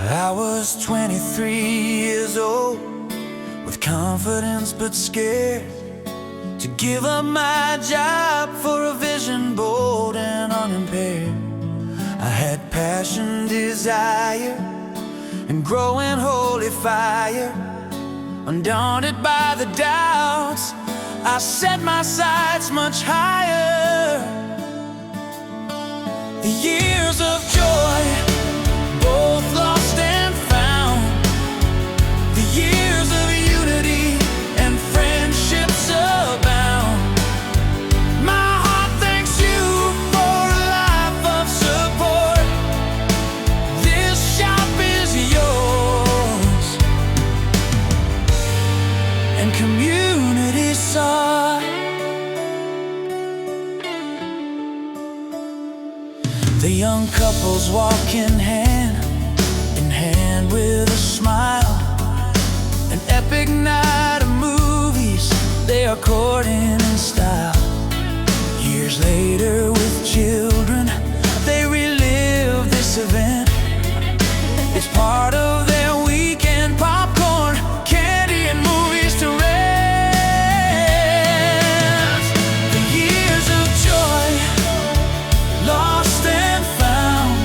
I was 23 years old, with confidence but scared to give up my job for a vision bold and unimpaired. I had passion, desire, and growing holy fire. Undaunted by the doubts, I set my sights much higher. The years of joy, both lost and found. The years of unity and friendships abound. My heart thanks you for a life of support. This shop is yours, and community saw. The young couples walking hand in hand with a smile. An epic night of movies, they are courting in style. Years later with children, they relive this event. It's part of their weekend, popcorn, candy, and movies to rent. The years of joy, lost and found.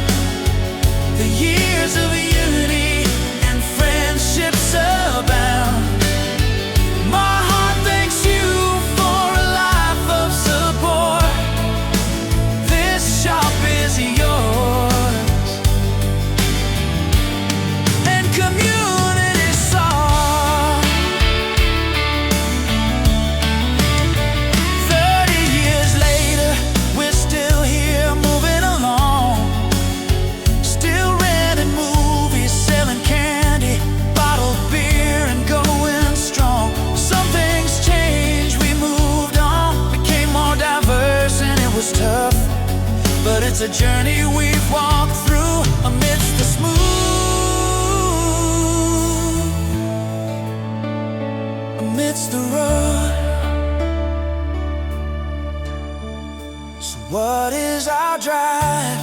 The years of unity and friendships abound. My heart thanks you for a life of support. This shop is yours, and community saw. 30 years later, we're still here moving along. Still renting movies, selling candy, bottled beer, and going strong. Some things changed, we moved on, became more diverse, and it was tough. But it's a journey we've walked through amidst the smooth, amidst the road. So what is our drive,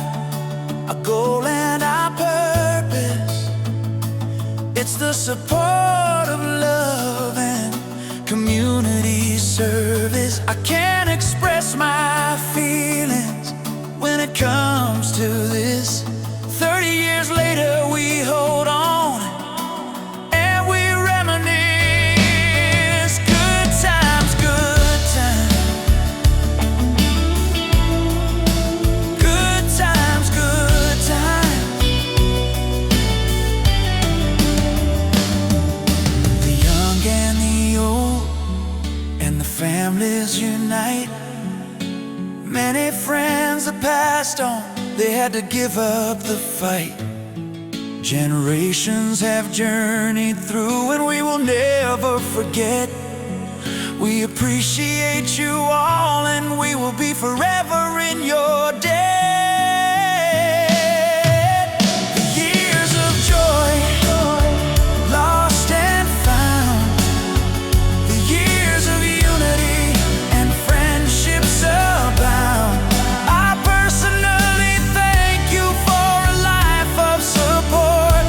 our goal and our purpose? It's the support of love and community service. I can't express my feelings when it comes to this. 30 years later we hold on and we reminisce. Good times, good times. Good times, good times. The young and the old, and the families unite. Many friends have passed on, they had to give up the fight. Generations have journeyed through, and we will never forget. We appreciate you all, and we will be forever in your debt. The years of joy, lost and found. The years of unity and friendships abound. I personally thank you for a life of support.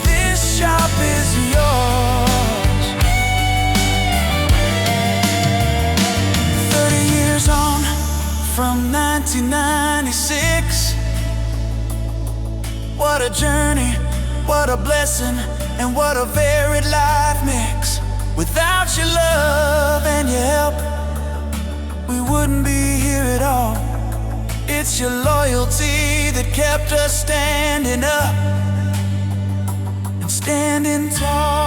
This shop is yours. 30 years on from 1996. What a journey, what a blessing, and what a varied life mix. Without your love and your help, we wouldn't be here at all. It's your loyalty that kept us standing up and standing tall.